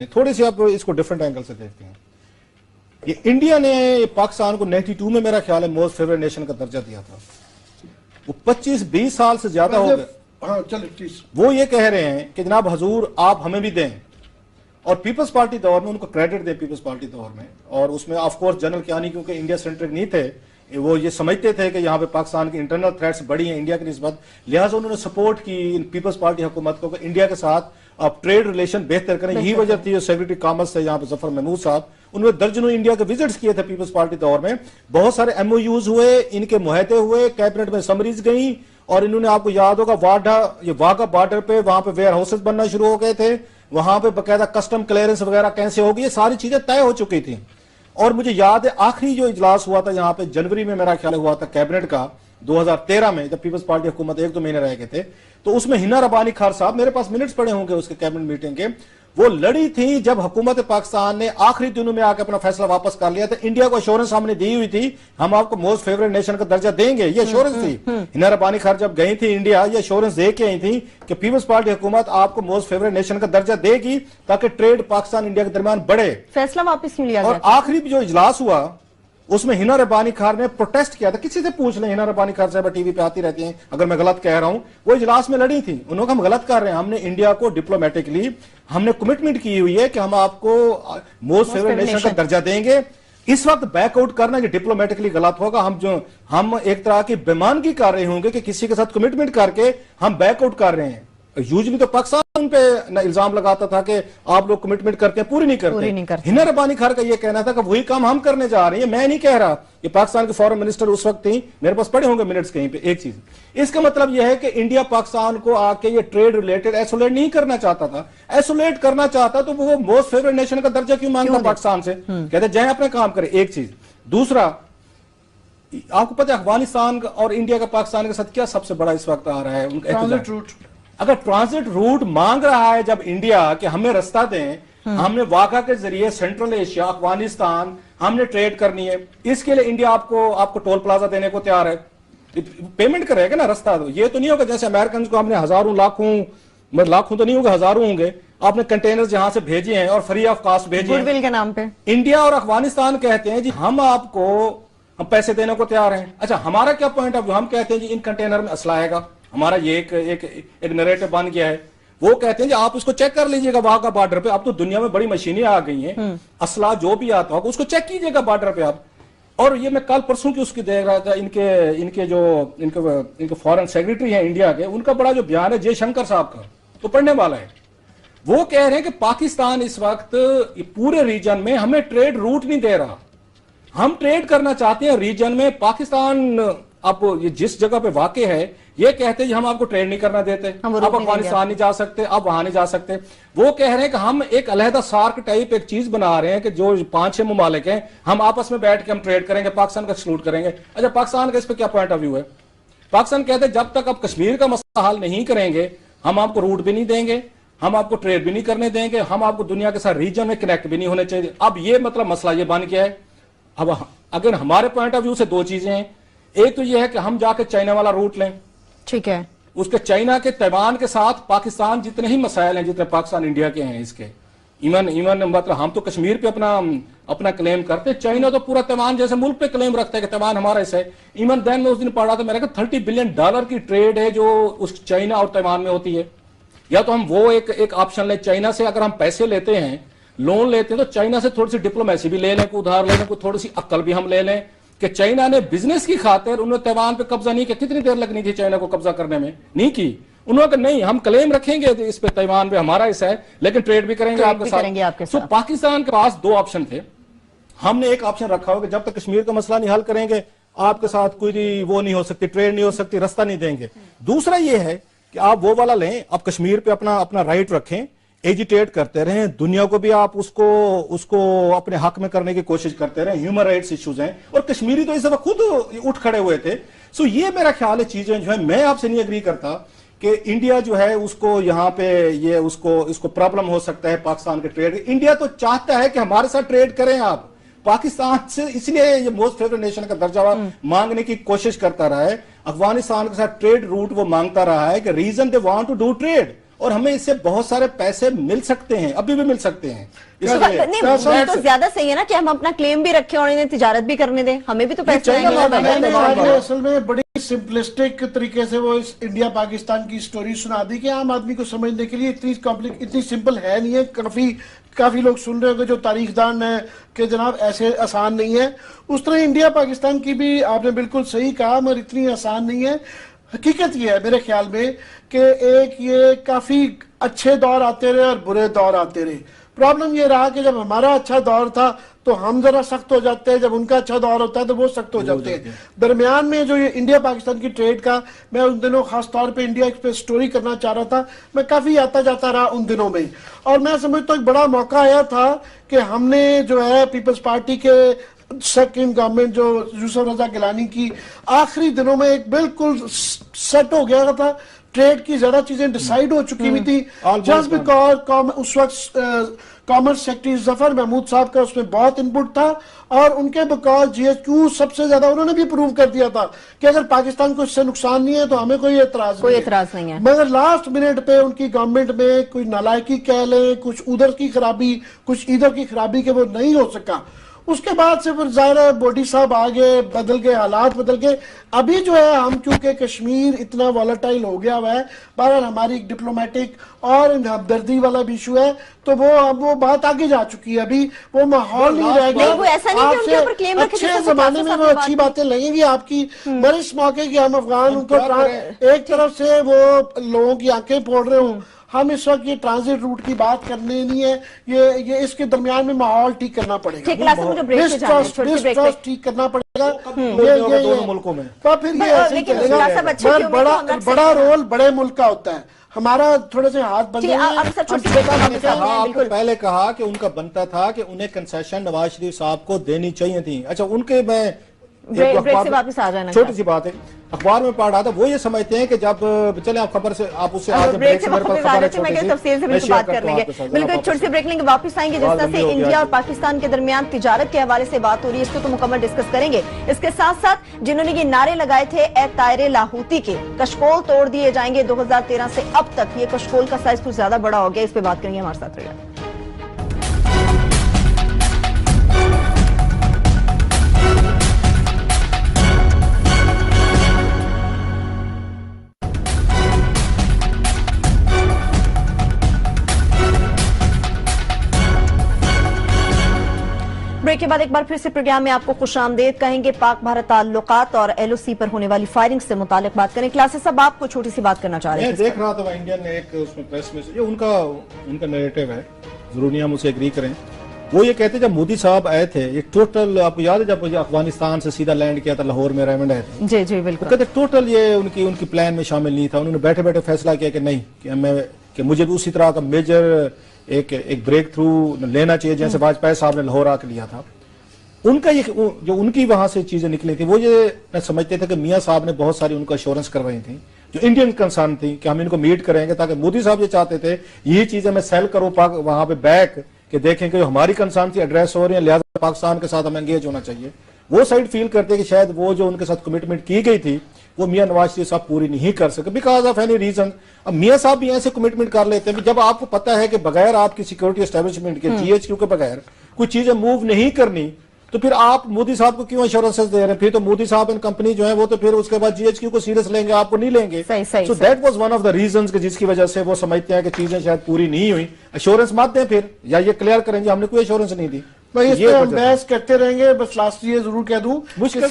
थोड़ी सी आप इसको डिफरेंट एंगल से देखते हैं। ये इंडिया ने पाकिस्तान को 92 में मेरा ख्याल है मोस्ट फेवरेट नेशन का दर्जा दिया था। वो 25-20 साल से ज्यादा हो गए। हाँ, चलिए वो ये कह रहे हैं कि जनाब हजूर आप हमें भी दें, और पीपल्स पार्टी दौर में उनको क्रेडिट दें पीपल्स पार्टी दौर में, और उसमें ऑफ कोर्स जनरल कियानी क्योंकि इंडिया सेंट्रिक नहीं थे, वो ये समझते थे कि यहाँ पे पाकिस्तान की इंटरनल थ्रेट्स बड़ी हैं इंडिया की निस्बत, लिहाजा उन्होंने सपोर्ट की पीपल्स पार्टी हुकूमत को कि इंडिया के साथ आप ट्रेड रिलेशन बेहतर करें। यही वजह थी सेक्रेटरी कॉमर्स थे यहाँ पे जफर महमूद साहब, उन्होंने दर्जनों इंडिया के विजिट्स किए थे पीपल्स पार्टी दौर में, बहुत सारे एमओयूज हुए, इनके मुहैते हुए, कैबिनेट में समरीज गई, और इन्होंने आपको याद होगा वाघा बॉर्डर पे वहां पे वेयर हाउसेस बनना शुरू हो गए थे, वहां पे बकायदा कस्टम क्लियरेंस वगैरह कैसे होगी, ये सारी चीजें तय हो चुकी थी। और मुझे याद है आखिरी जो इजलास हुआ था यहाँ पे जनवरी में मेरा ख्याल हुआ था कैबिनेट का 2013 में, जब पीपल्स पार्टी हुकूमत 1-2 महीने रह गए थे, तो उसमें हिना रब्बानी खान साहब, मेरे पास मिनट्स पड़े होंगे उसके कैबिनेट मीटिंग के, वो लड़ी थी जब हुकूमत पाकिस्तान ने आखिरी दिनों में आकर अपना फैसला वापस कर लिया था। इंडिया को एश्योरेंस हमने दी हुई थी हम आपको मोस्ट फेवरेट नेशन का दर्जा देंगे, ये एश्योरेंस थी। हिना रब्बानी खान जब गई थी इंडिया, ये एश्योरेंस दे के आई थी कि पीपल्स पार्टी हुकूमत आपको मोस्ट फेवरेट नेशन का दर्जा देगी ताकि ट्रेड पाकिस्तान इंडिया के दरमियान बढ़े। फैसला वापस क्यों लिया? और आखिरी जो इजलास हुआ उसमें हिना रब्बानी खान ने प्रोटेस्ट किया था, किसी से पूछ लें, हिना रब्बानी खान साहब टीवी पे आती रहती हैं, अगर मैं गलत कह रहा हूं, वो इजलास में लड़ी थी, उन्होंने हम गलत कर रहे हैं, हमने इंडिया को डिप्लोमेटिकली हमने कमिटमेंट की हुई है कि हम आपको मोस्ट फेवरेट नेशन का दर्जा देंगे। इस वक्त बैकआउट करना ये डिप्लोमेटिकली गलत होगा। हम एक तरह की बेईमानगी कर रहे होंगे कि किसी के साथ कमिटमेंट करके हम बैकआउट कर रहे हैं। यूजुअली तो पाकिस्तान पे इल्जाम लगाता था कि आप लोग कमिटमेंट करते हैं, पूरी नहीं करते। हिना रब्बानी खान का ये कहना था कि वही काम हम करने जा रहे हैं, मैं नहीं कह रहा। ये पाकिस्तान के फॉरेन मिनिस्टर उस वक्त थी, मेरे पास पड़े होंगे मिनट्स कहीं पे। एक चीज इसका मतलब यह है कि इंडिया पाकिस्तान को आके ये ट्रेड रिलेटेड आइसोलेट नहीं करना चाहता था। आइसोलेट करना चाहता तो वो मोस्ट फेवरेट नेशन का दर्जा क्यों मांगता पाकिस्तान से? कहते जाए अपने काम करे। एक चीज। दूसरा, आपको पता है अफगानिस्तान और इंडिया का पाकिस्तान के साथ क्या सबसे बड़ा इस वक्त आ रहा है उनका? अगर ट्रांजिट रूट मांग रहा है जब इंडिया कि हमें रास्ता दें, हमने वाघा के जरिए सेंट्रल एशिया, अफगानिस्तान हमने ट्रेड करनी है, इसके लिए इंडिया आपको टोल प्लाजा देने को तैयार है, पेमेंट करेगा ना, रास्ता दो। ये तो नहीं होगा जैसे अमेरिकन को हमने हजारों लाखों तो नहीं होगा, हजारों होंगे, आपने कंटेनर जहां से भेजे हैं और फ्री ऑफ कॉस्ट भेजे गुडविल के नाम पे। इंडिया और अफगानिस्तान कहते हैं जी हम पैसे देने को तैयार हैं। अच्छा, हमारा क्या पॉइंट ऑफ व्यू? हम कहते हैं जी इन कंटेनर में असला आएगा, हमारा ये एक नरेटिव बन गया है। वो कहते हैं जी आप उसको चेक कर लीजिएगा वहां का बॉर्डर पे, अब तो दुनिया में बड़ी मशीनें आ गई हैं, असला जो भी आता होगा उसको चेक कीजिएगा बॉर्डर पे आप। और ये मैं कल परसों की उसकी देख रहा था, इनके फॉरेन सेक्रेटरी हैं इंडिया के, उनका बड़ा जो बयान है जयशंकर साहब का, तो पढ़ने वाला है। वो कह रहे हैं कि पाकिस्तान इस वक्त पूरे रीजन में हमें ट्रेड रूट नहीं दे रहा, हम ट्रेड करना चाहते हैं रीजन में। पाकिस्तान अब ये जिस जगह पे वाकई है, ये कहते हैं हम आपको ट्रेड नहीं करना देते, आप अफगानिस्तान नहीं जा सकते, आप वहां नहीं जा सकते। वो कह रहे हैं कि हम एक अलहदा सार्क टाइप एक चीज बना रहे हैं कि जो 5-6 ममालिक हैं, हम आपस में बैठ के हम ट्रेड करेंगे, पाकिस्तान का एक्सक्लूड करेंगे। अच्छा, पाकिस्तान का इस पर क्या पॉइंट ऑफ व्यू है? पाकिस्तान कहते हैं जब तक आप कश्मीर का मसला हल नहीं करेंगे, हम आपको रूट भी नहीं देंगे, हम आपको ट्रेड भी नहीं करने देंगे, हम आपको दुनिया के साथ रीजन में कनेक्ट भी नहीं होने चाहिए। अब ये मतलब मसला ये बन गया है। अब अगर हमारे पॉइंट ऑफ व्यू से 2 चीजें हैं, एक तो ये है कि हम जाके चाइना वाला रूट लें, ठीक है, उसके चाइना के तैवान के साथ पाकिस्तान जितने ही मसाइल हैं जितने पाकिस्तान इंडिया के हैं इसके, इवन मतलब हम तो कश्मीर पे अपना क्लेम करते, चाइना तो पूरा तैवान जैसे मुल्क पे क्लेम रखता है कि तैवान हमारा हिस्सा है। इवन देन मैं उस दिन पढ़ रहा था, मेरा $30 बिलियन की ट्रेड है जो उस चाइना और तैवान में होती है। या तो हम वो एक ऑप्शन लें, चाइना से अगर हम पैसे लेते हैं, लोन लेते हैं, तो चाइना से थोड़ी सी डिप्लोमेसी भी ले लें, उधार ले लें, थोड़ी सी अक्ल भी हम ले लें कि चाइना ने बिजनेस की खातिर उन्होंने तैवान पे कब्जा नहीं किया। कितनी देर लगनी थी चाइना को कब्जा करने में? नहीं की। उन्होंने कहा नहीं, हम क्लेम रखेंगे इस पे, तैवान पे हमारा हिस्सा है, लेकिन ट्रेड भी करेंगे आपके साथ। तो पाकिस्तान के पास 2 ऑप्शन थे। हमने एक ऑप्शन रखा होगा, जब तक कश्मीर का मसला नहीं हल करेंगे आपके साथ कोई वो नहीं हो सकती, ट्रेड नहीं हो सकती, रास्ता नहीं देंगे। दूसरा ये है कि आप वो वाला लें, आप कश्मीर पे अपना राइट रखें, एजिटेट करते रहें, दुनिया को भी आप उसको अपने हक में करने की कोशिश करते रहें। ह्यूमन राइट्स इश्यूज हैं, और कश्मीरी तो इस दफा खुद उठ खड़े हुए थे। सो ये मेरा ख्याल है चीजें जो है, मैं आपसे नहीं एग्री करता कि इंडिया जो है उसको यहाँ पे ये इसको प्रॉब्लम हो सकता है पाकिस्तान के ट्रेड। इंडिया तो चाहता है कि हमारे साथ ट्रेड करें आप पाकिस्तान से, इसलिए ये मोस्ट फेवरेट नेशन का दर्जा मांगने की कोशिश करता रहा है। अफगानिस्तान के साथ ट्रेड रूट वो मांगता रहा है कि reason they want to do trade, और हमें इससे बहुत सारे पैसे मिल सकते हैं, अभी भी मिल सकते हैं। नहीं, वो तो ज्यादा सही है ना कि हम अपना क्लेम भी रखें और इन्हें तिजारत भी करने दें, हमें भी तो पैसे आएंगे। असल में बड़ी सिंपलिस्टिक तरीके से वो इस इंडिया पाकिस्तान की स्टोरी सुना दी कि आम आदमी को समझने के लिए इतनी सिंपल है नहीं है। काफी लोग सुन रहे होंगे जो तारीखदान है कि जनाब ऐसे आसान नहीं है। उस तरह इंडिया पाकिस्तान की भी आपने बिल्कुल सही कहा, मगर इतनी आसान नहीं है। हकीकत ये है मेरे ख्याल में कि एक ये काफी अच्छे दौर आते रहे और बुरे दौर आते रहे। प्रॉब्लम ये रहा कि जब हमारा अच्छा दौर था तो हम जरा सख्त हो जाते हैं, जब उनका अच्छा दौर होता है तो वो सख्त हो जाते हैं। दरमियान में जो ये इंडिया पाकिस्तान की ट्रेड का, मैं उन दिनों खास तौर पे इंडिया एक्सप्रेस स्टोरी करना चाह रहा था, मैं काफी आता जाता रहा उन दिनों में, और मैं समझता हूँ एक बड़ा मौका आया था कि हमने जो है पीपल्स पार्टी के सेकंड गवर्नमेंट जो यूसुफ रजा गिलानी की आखिरी दिनों में एक बिल्कुल सेट हो गया था। ट्रेड की ज्यादा चीजें डिसाइड हो चुकी हुई थी, जस्ट बिकॉज उस वक्त कॉमर्स सेक्रेटरी जफर महमूद साहब का उसमें बहुत इनपुट था, और उनके बिकॉज GHQ सबसे ज्यादा उन्होंने भी प्रूव कर दिया था कि अगर पाकिस्तान को इससे नुकसान नहीं है तो हमें कोई एतराज नहीं है। मगर लास्ट मिनट पे उनकी गवर्नमेंट में कोई नालायकी कह लें, कुछ उधर की खराबी कुछ इधर की खराबी के वो नहीं हो सका। उसके बाद से फिर जाहिर बोडी साहब आ गए, बदल गए, हालात बदल गए। अभी जो है हम चूंकि कश्मीर इतना वॉलेटाइल हो गया हुआ है, बहरहाल हमारी डिप्लोमेटिक और हमदर्दी वाला भी इशू है, तो वो अब वो बात आगे जा चुकी है। अभी वो माहौल नहीं रह गया। अच्छे जमाने में वो अच्छी बातें लगेंगी आपकी, मगर इस मौके की हम अफगान उनको एक तरफ से वो लोगों की आंखें फोड़ रहे हों, हम इस वक्त ये ट्रांजिट रूट की बात करने नहीं है, ये इसके दरमियान में माहौल ठीक करना पड़ेगा, डिस्ट्रस्ट ठीक करना पड़ेगा दोनों मुल्कों में। तो फिर ये ऐसे चलेगा। बड़ा रोल बड़े मुल्क का होता है, हमारा थोड़े से हाथ बंधे हैं। पहले कहा कि उनका बनता था कि उन्हें कंसेशन नवाज शरीफ साहब को देनी चाहिए थी। अच्छा, उनके मैं ब्रेक से वापस आ जाना, छोटी सी बात है, अखबार में पढ़ रहा था, वो ये समझते हैं कि जब चले आप खबर से आप उससे आज ब्रेक से मेरे पास खबर है, तफसील से बिल्कुल बात कर लेंगे। बिल्कुल छोटी सी ब्रेक लेंगे, वापस आएंगे। जिस तरह से इंडिया और पाकिस्तान के दरमियान तिजारत के हवाले से बात हो रही है, इसको तो मुकम्मल डिस्कस करेंगे। इसके साथ साथ जिन्होंने ये नारे लगाए थे ए तायरे लाहौती के, कशकोल तोड़ दिए जाएंगे, 2013 से अब तक ये कशकोल का साइज कुछ ज्यादा बड़ा हो गया, इस पर बात करेंगे। हमारे साथ रहिए। ब्रेक के बाद एक बार फिर से प्रोग्राम में आपको खुशामदीद कहेंगे। पाक भारत ताल्लुकात और LOC पर होने वाली फायरिंग से मुतालिक बात करें। क्लासेस साहब आपको छोटी सी बात करना चाह रहे हैं। देख रहा था इंडियन ने एक उसमें प्रेस में ये उनका नैरेटिव है, जरूर नहीं हम उसे एग्री करें। वो ये कहते जब मोदी साहब आए थे, ये टोटल आपको याद है जब अफगानिस्तान से सीधा लैंड किया था लाहौर में, रेमंड आए थे। जी जी बिल्कुल। कहते टोटल ये उनकी प्लान में शामिल नहीं था। उन्होंने बैठे बैठे फैसला किया कि नहीं कि मुझे भी उसी तरह का मेजर एक ब्रेक थ्रू लेना चाहिए जैसे वाजपेयी साहब ने लाहौर आकर लिया था। उनका ये जो उनकी वहां से चीजें निकली थी, वो ये समझते थे कि मियां साहब ने बहुत सारी उनको अश्योरेंस करवाई थी जो इंडियन कंसर्न थी कि हम इनको मीट करेंगे, ताकि मोदी साहब ये चाहते थे यही चीजें मैं सेल करूं वहां पे बैक कि देखें कि जो हमारी कंसर्न थी एड्रेस हो रही है, लिहाजा पाकिस्तान के साथ हमें एंगेज होना चाहिए। वो साइड फील करते कि शायद वो जो उनके साथ कमिटमेंट की गई थी वो मियां नवाज शरीफ साहब पूरी नहीं कर सके बिकॉज ऑफ एनी रीजन। अब मियां साहब भी ऐसे कमिटमेंट कर लेते हैं जब आपको पता है कि बगैर आपकी सिक्योरिटी एस्टेब्लिशमेंट के GHQ के बगैर कुछ चीजें मूव नहीं करनी, तो फिर आप मोदी साहब को क्यों एश्योरेंसेस दे रहे हैं? फिर तो मोदी साहब इन कंपनी जो है वो तो फिर उसके बाद GHQ को सीरियस लेंगे, आपको नहीं लेंगे। So that was one of the reasons कि जिसकी वजह से वो समझते हैं कि चीजें शायद पूरी नहीं हुई। एश्योरेंस मत दें फिर, या ये क्लियर करेंगे हमने कोई एश्योरेंस नहीं दी। भाई इस पर हम बहस करते रहेंगे। बस लास्ट ये जरूर कह दूं, मुश्किल